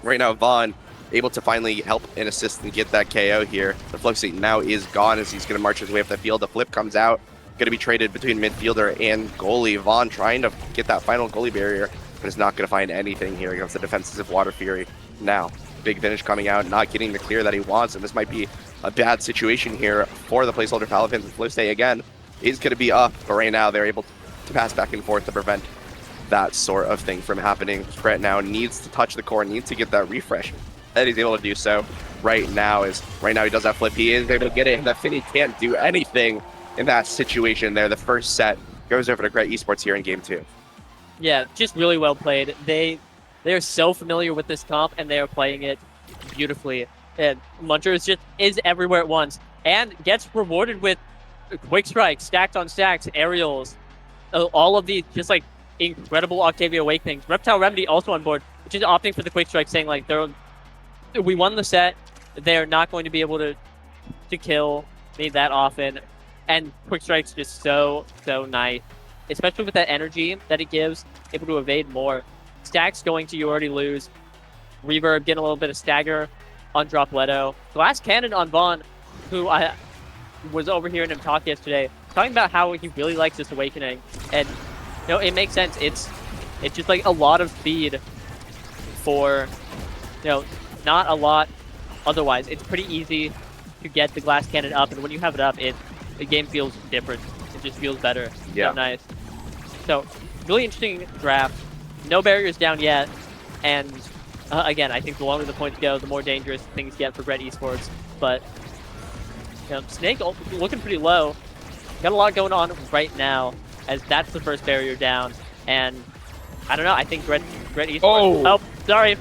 right now Vaughn able to finally help and assist and get that KO here. The flow state now is gone as he's going to march his way up the field. The flip comes out, going to be traded between midfielder and goalie. Vaughn trying to get that final goalie barrier, but is not going to find anything here against the defensive Water Fury. Now, big finish coming out, not getting the clear that he wants, and this might be a bad situation here for the Placeholder Palafins. And flow state again is going to be up, but right now they're able to pass back and forth to prevent that sort of thing from happening. Ghret now needs to touch the core, needs to get that refresh, and he's able to do so right now. He does that flip, he is able to get it, and the Finny can't do anything in that situation there. The first set goes over to Ghret Esports here in game 2. Yeah, just really well played. They're so familiar with this comp, and they are playing it beautifully. And Muncher is everywhere at once, and gets rewarded with quick strikes, stacked on stacks, aerials, all of these just like incredible Octavia Awakenings. Reptile Remedy also on board, which is opting for the quick strike, saying like we won the set, they're not going to be able to kill me that often, and quick strike's just so nice, especially with that energy that it gives, able to evade more. Stacks going to you already lose. Reverb getting a little bit of stagger on Dropletto. Glass Cannon on Vaughn, who I was overhearing him talk yesterday, talking about how he really likes this Awakening. And it makes sense. It's just like a lot of speed for not a lot otherwise. It's pretty easy to get the Glass Cannon up, and when you have it up, the game feels different. It just feels better. Yeah. So nice. So really interesting draft. No barriers down yet, and again, I think the longer the points go, the more dangerous things get for Ghret Esports. But Snake looking pretty low. Got a lot going on right now, as that's the first barrier down. And I don't know. I think Ghret Esports. Oh, sorry,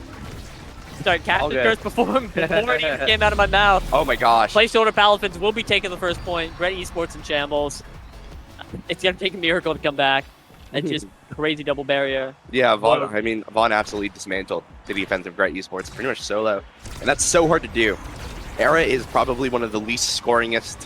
Captain Curse before it even came out of my mouth. Oh my gosh. Placeholder Palafins will be taking the first point. Ghret Esports in shambles. It's gonna take a miracle to come back. It's just crazy double barrier. Yeah, Vaughn absolutely dismantled the defense of Ghret Esports pretty much solo, and that's so hard to do. Era is probably one of the least scoringest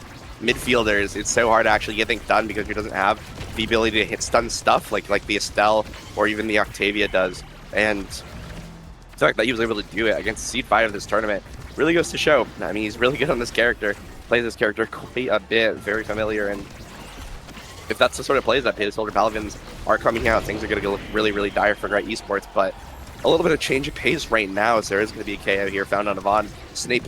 midfielders. It's so hard to actually get things done because he doesn't have the ability to hit stun stuff like the Estelle or even the Octavia does. And the fact that he was able to do it against Seed 5 of this tournament really goes to show. I mean, he's really good on this character. Plays this character quite a bit, very familiar, and if that's the sort of plays that Placeholder Palafins are coming out, things are going to go really, really dire for Ghret Esports. But a little bit of change of pace right now, as there is going to be a KO here found on Vaughn. Snake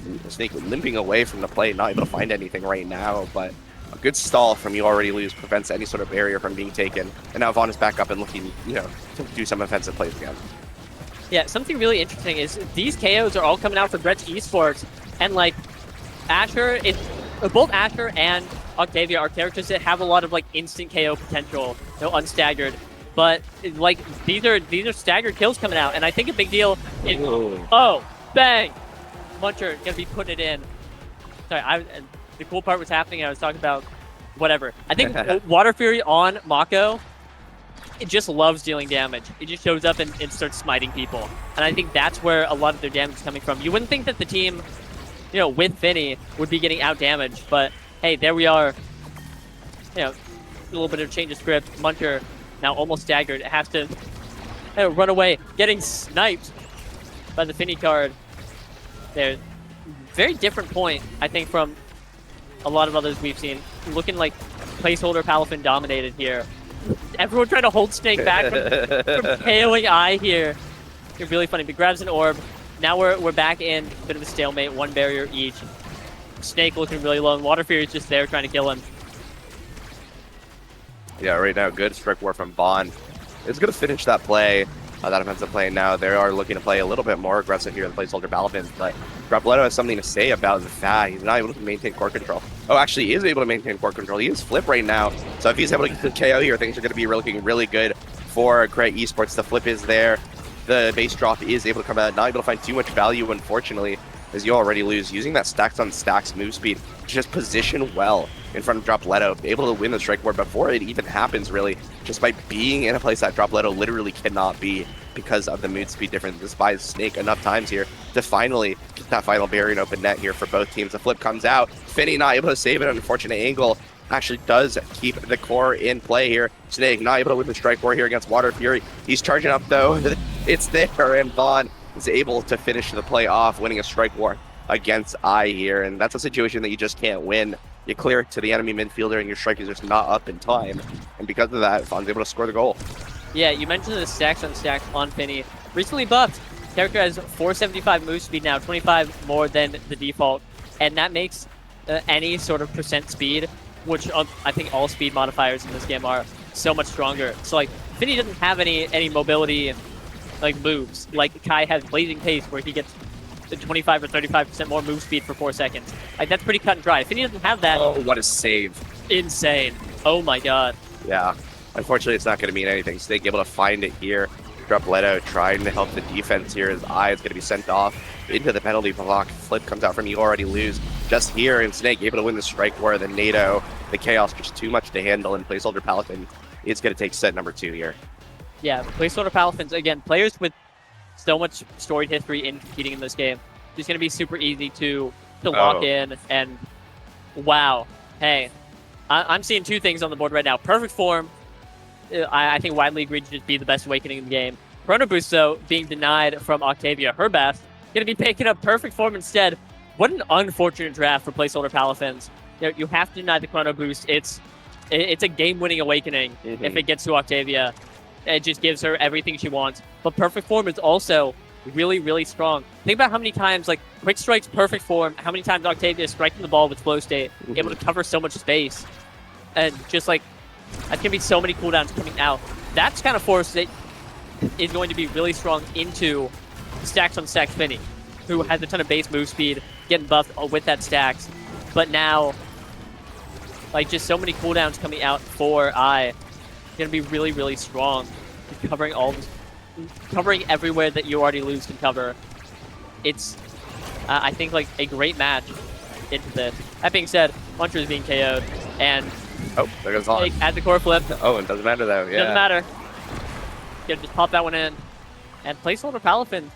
limping away from the play, not able to find anything right now, but a good stall from You Already Lose prevents any sort of barrier from being taken. And now Vaughn is back up and looking, to do some offensive plays again. Yeah, something really interesting is these KOs are all coming out for Ghret Esports, and like Asher, both Asher and Octavia are characters that have a lot of like instant KO potential, unstaggered. But like these are staggered kills coming out, and I think a big deal is bang, Muncher gonna be putting it in. Sorry, the cool part was happening. I was talking about whatever. I think Water Fury on Mako, it just loves dealing damage. It just shows up and starts smiting people, and I think that's where a lot of their damage is coming from. You wouldn't think that the team, with Finny would be getting out damaged, but hey, there we are. A little bit of change of script. Muncher now almost staggered. It has to run away, getting sniped by the Finny card. There, very different point, I think, from a lot of others we've seen. Looking like Placeholder Palafin dominated here. everyone trying to hold Snake back from KOing I here. It's really funny. But grabs an orb. Now we're back in a bit of a stalemate, one barrier each. Snake looking really low, and Water Fury is just there trying to kill him. Yeah, right now, good strike war from Vaughn. It's going to finish that play, that offensive play now. They are looking to play a little bit more aggressive here in the placeholder Palafins, but Dropletto has something to say about the fact he's not able to maintain core control. Oh, actually, he is able to maintain core control. He is flip right now, so if he's able to get the KO here, things are going to be looking really good for Ghret Esports. The flip is there. The base drop is able to come out, not able to find too much value, unfortunately, as you already lose. Using that stacks on stacks move speed to just position well in front of Dropletto, able to win the strike war before it even happens, really, just by being in a place that Dropletto literally cannot be because of the move speed difference. This buys Snake enough times here to finally get that final barrier and open net here for both teams. The flip comes out. Finny not able to save it. An unfortunate angle. Actually does keep the core in play here. Snake not able to win the strike war here against Water Fury. He's charging up though. It's there, and Vaughn is able to finish the play off, winning a strike war against I here. And that's a situation that you just can't win. You clear it to the enemy midfielder and your strike is just not up in time. And because of that, Vaughn's able to score the goal. Yeah, you mentioned the stacks on stacks on Finny. Recently buffed. Character has 475 move speed now, 25 more than the default. And that makes any sort of percent speed, which I think all speed modifiers in this game are, so much stronger. So like, Finny doesn't have any mobility like moves. Like Kai has blazing pace where he gets 25 or 35% more move speed for 4 seconds. Like that's pretty cut and dry. Finny doesn't have that. Oh, what a save. Insane. Oh my god. Yeah. Unfortunately, it's not going to mean anything. Snake able to find it here. Dropletto trying to help the defense here. His eye is going to be sent off into the penalty block. Flip comes out from you already lose. Just here, and Snake able to win the strike war. The NATO, the chaos, just too much to handle. And placeholder Palafin is going to take set number 2 here. Yeah, placeholder Palafins, again, players with so much storied history in competing in this game. It's going to be super easy to lock in. And wow, hey, I'm seeing 2 things on the board right now. Perfect form. I think widely agreed to just be the best awakening in the game. Chrono Boost, though, being denied from Octavia, her best, going to be picking up perfect form instead. What an unfortunate draft for placeholder Palafins. You have to deny the Chrono Boost. It's a game-winning awakening if it gets to Octavia. It just gives her everything she wants. But perfect form is also really, really strong. Think about how many times, like, Quick Strike's perfect form, how many times Octavia is striking the ball with flow state, able to cover so much space. And just, like, that's going to be so many cooldowns coming out. That's kind of force that is going to be really strong into stacks on stacks Finny, who has a ton of base move speed, getting buffed with that stacks. But now, like, just so many cooldowns coming out for I. Going to be really, really strong. Covering covering everywhere that you already lose can cover. It's, I think, like, a great match into this. That being said, Muncher is being KO'd, and oh, there goes on. At the core flip. Oh, it doesn't matter though. Yeah. Doesn't matter. Gonna just pop that one in. And placeholder Palafin,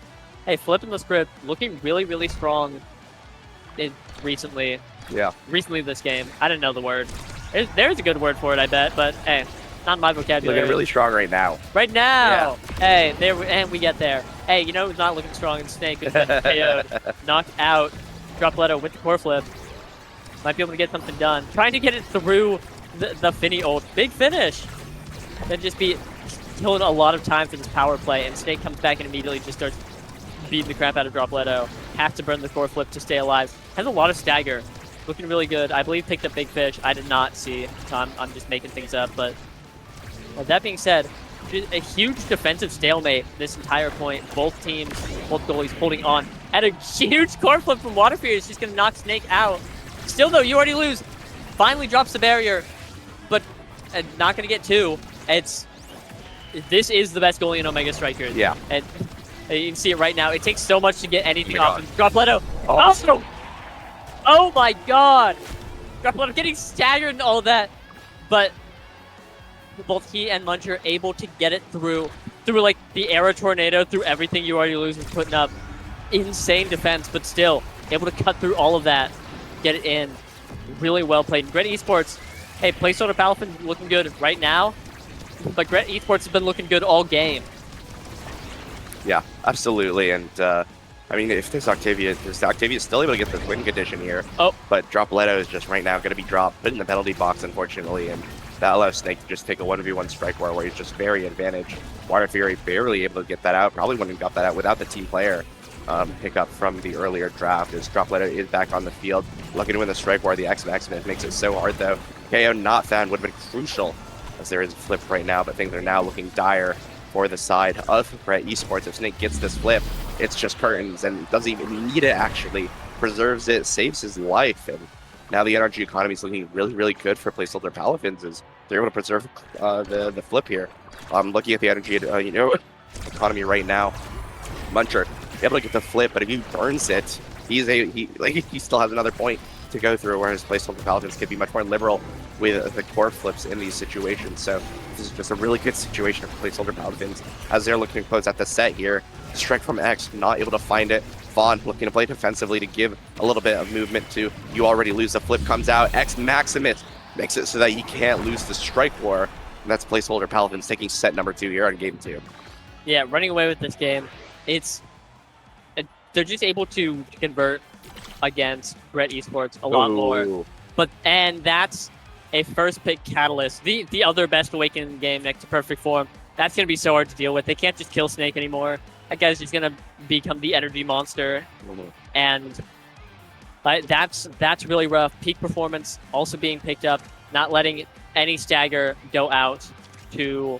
hey, flipping the script, looking really, really strong recently. Yeah. Recently this game. I didn't know the word. There's a good word for it, I bet, but hey, not my vocabulary. Looking really strong right now. Right now! Yeah. Hey, and we get there. Hey, you know who's not looking strong in Snake? Who's been KO'd, knocked out, Dropletto with the core flip. Might be able to get something done. Trying to get it through the Finny ult. Big finish! Then just be killing a lot of time for this power play, and Snake comes back and immediately just starts beating the crap out of Dropletto. Has to burn the core flip to stay alive. Has a lot of stagger. Looking really good. I believe picked up Big Fish. I did not see, so I'm just making things up. But that being said, a huge defensive stalemate this entire point. Both teams, both goalies holding on. And a huge core flip from Water Fury is just going to knock Snake out. Still, though, you already lose. Finally drops the barrier, but not going to get 2. This is the best goalie in Omega Strikers. Yeah. And you can see it right now. It takes so much to get anything off. Dropletto. Oh. Oh my god! Dropletto getting staggered and all that. But both he and Muncher able to get it through like the Era Tornado, through everything you already lose, and putting up insane defense, but still able to cut through all of that, get it in. Really well played. Ghret Esports, hey, placeholder Palafin looking good right now, but Ghret Esports has been looking good all game. Yeah, absolutely. And I mean, if Octavia is still able to get the win condition here. Oh. But Dropletto is just right now going to be dropped, put in the penalty box, unfortunately. And that allows Snake to just take a 1v1 strike where he's just very advantaged. Water Fury barely able to get that out. Probably wouldn't have got that out without the team player pickup from the earlier draft. As Dropletto is back on the field, looking to win the strike war. The X Maximus makes it so hard though. KO not found would have been crucial, as there is a flip right now, but things are now looking dire for the side of Ghret Esports. If Snake gets this flip, it's just curtains and doesn't even need it actually. Preserves it, saves his life, and now the energy economy is looking really, really good for Placeholder Palafins as they're able to preserve the flip here. Looking at the energy economy right now, Muncher able to get the flip, but if he burns it, he still has another point to go through, whereas Placeholder Palafins can be much more liberal with the core flips in these situations. So this is just a really good situation for Placeholder Palafins as they're looking to close out the set here. Strike from X, not able to find it. Vaughn looking to play defensively to give a little bit of movement to you already lose. The flip comes out. X Maximus makes it so that you can't lose the strike war. And that's Placeholder Palafins taking set number 2 here on game 2. Yeah, running away with this game. They're just able to convert against Ghret Esports a lot more. And that's a first pick catalyst. The other best Awakening game next to Perfect Form. That's going to be so hard to deal with. They can't just kill Snake anymore. That guy's just going to become the energy monster. And that's really rough. Peak performance also being picked up. Not letting any stagger go out to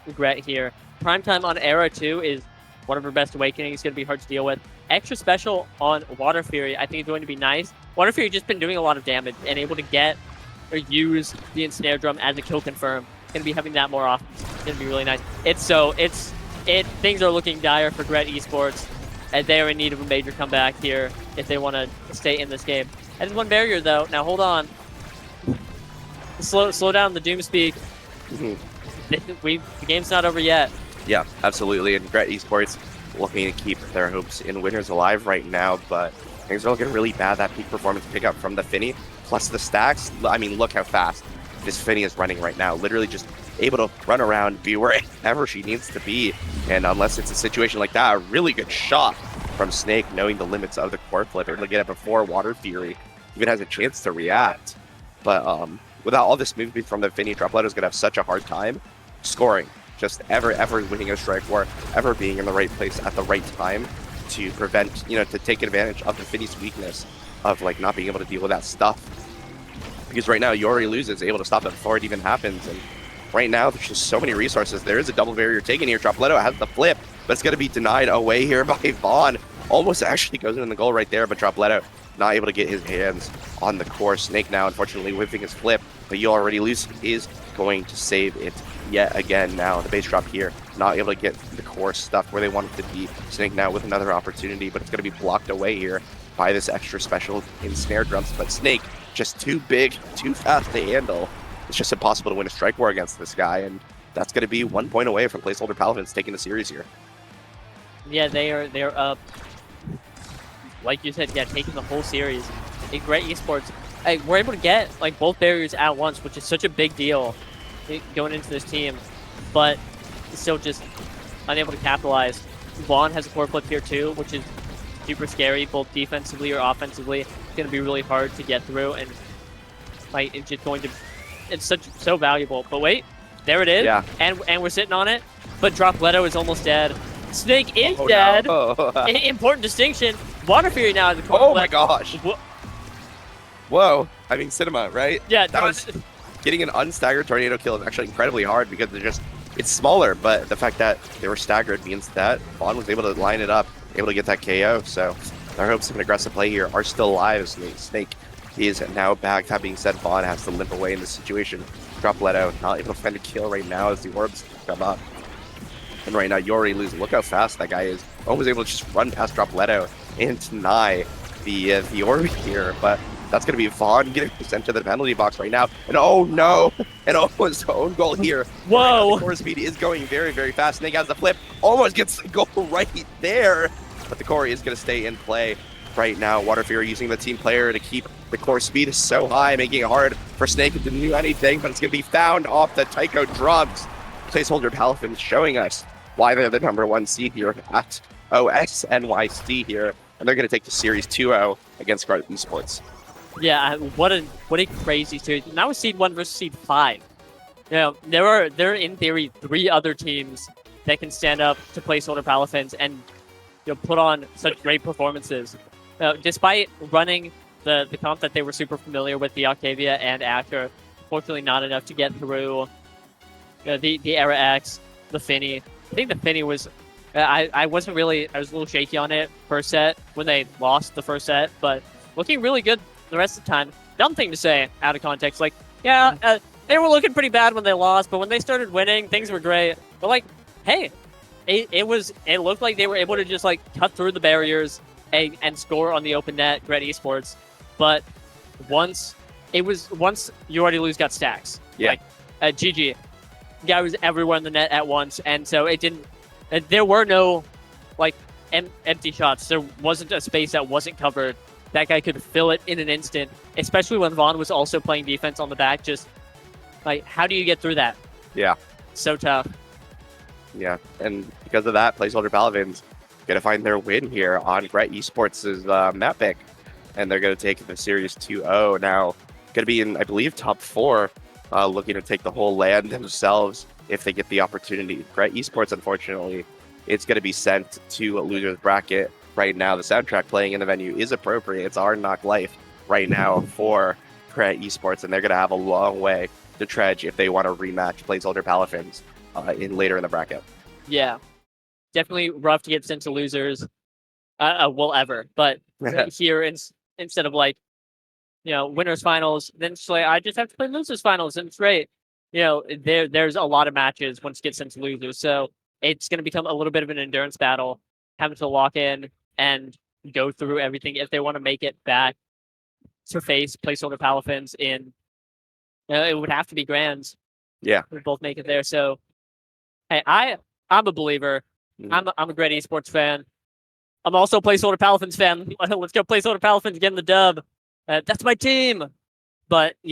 Ghret here. Primetime on Era 2 is one of her best Awakenings. It's going to be hard to deal with. Extra special on Water Fury, I think, is going to be nice. Water Fury just been doing a lot of damage and able to get or use the Ensnare Drum as a kill confirm. Going to be having that more often. It's going to be really nice. Things are looking dire for Ghret Esports, and they are in need of a major comeback here if they want to stay in this game. That is one barrier, though. Now, hold on. Slow down the Doomspeak. The game's not over yet. Yeah, absolutely. And Ghret Esports looking to keep their hopes in winners alive right now, but things are looking really bad. That peak performance pickup from the Finny, plus the stacks. I mean, look how fast this Finny is running right now. Literally just able to run around, be wherever she needs to be. And unless it's a situation like that, a really good shot from Snake, knowing the limits of the core flip, able to get it before Water Fury even has a chance to react. But without all this movement from the Finny, Dropletto's going to have such a hard time scoring. Just ever winning a strike war, ever being in the right place at the right time to prevent, to take advantage of the Finny's weakness of like not being able to deal with that stuff. Because right now, Yori loses, able to stop it before it even happens. And right now, there's just so many resources. There is a double barrier taken here. Dropletto has the flip, but it's going to be denied away here by Vaughn. Almost actually goes in the goal right there, but Dropletto not able to get his hands on the core. Snake now, unfortunately, whiffing his flip, but you already lose is going to save it yet again. Now the base drop here, not able to get the core stuff where they want it to be. Snake now with another opportunity, but it's going to be blocked away here by this extra special Ensnare Drums. But Snake just too big, too fast to handle. It's just impossible to win a strike war against this guy, and that's going to be 1 point away from Placeholder Palafins taking the series here. Yeah, they're up. Like you said, yeah, taking the whole series. In Ghret Esports, we're able to get like both barriers at once, which is such a big deal going into this team, but still just unable to capitalize. Vaughn has a core flip here too, which is super scary, both defensively or offensively. It's going to be really hard to get through, and like it's just going to, it's so valuable. But wait, there it is, Yeah. and we're sitting on it. But Dropletto is almost dead. Snake is dead. No. Important distinction. Water Fury now has a core Oh flip. my gosh. Whoa. I mean, cinema, right? Yeah, That was getting an unstaggered tornado kill is actually incredibly hard because it's smaller, but the fact that they were staggered means that Vaughn was able to line it up, able to get that KO. So their hopes of an aggressive play here are still alive. Snake is now back. That being said, Vaughn has to limp away in this situation. Dropletto not able to find a kill right now as the orbs come up. And right now, Yori loses. Look how fast that guy is. Almost able to just run past Dropletto and deny the orb here. But that's going to be Vaughn getting sent to the penalty box right now. And oh no! And almost own goal here. Whoa! The core speed is going very, very fast. Snake has the flip. Almost gets the goal right there. But the core is going to stay in play right now. Water Fury using the team player to keep the core speed so high, making it hard for Snake to do anything. But it's going to be found off the Taiko drums. Placeholder Palafins showing us why they're the #1 seed here at OS NYC here. And they're going to take the series 2-0 against Ghret Esports. Yeah, what a crazy series. Now it's seed 1 versus seed 5. You know, there are in theory 3 other teams that can stand up to Placeholder Palafins and, you know, put on such great performances. Despite running the comp that they were super familiar with, the Octavia and Actor, fortunately not enough to get through the Era X, the Finny. I think the Finny was I was a little shaky on it first set when they lost the first set, but looking really good the rest of the time. Dumb thing to say out of context, like, yeah, they were looking pretty bad when they lost, but when they started winning, things were great. But like, hey, it looked like they were able to just like cut through the barriers and score on the open net, Ghret Esports. But once you already lose, got stacks. Yeah. Like, GG. Guy was everywhere in the net at once, and so it didn't. There were no like empty shots. There wasn't a space that wasn't covered. That guy could fill it in an instant, especially when Vaughn was also playing defense on the back. Just like, how do you get through that? Yeah. So tough. Yeah, and because of that, Placeholder Palafins gonna find their win here on Ghret Esports' map pick, and they're gonna take the series 2-0 now. Gonna be in, I believe, top 4, looking to take the whole LAN themselves if they get the opportunity. Ghret Esports, unfortunately, it's gonna be sent to a loser's bracket right now. The soundtrack playing in the venue is appropriate. It's Our Knock Life right now for Ghret Esports, and they're gonna have a long way to trudge if they want to rematch Placeholder Palafins in later in the bracket. Yeah, definitely rough to get sent to losers. Well, ever, but here instead of like, you know, winners finals, then it's like I just have to play losers finals, and it's great. You know, there's a lot of matches once you get sent to losers, so it's going to become a little bit of an endurance battle, having to lock in and go through everything if they want to make it back to face Placeholder Palafins in. It would have to be grands. Yeah, we both make it there. So, hey, I'm a believer. I'm a Ghret Esports fan. I'm also a Placeholder Palafins fan. Let's go Placeholder Palafins, getting the dub. That's my team. But yeah.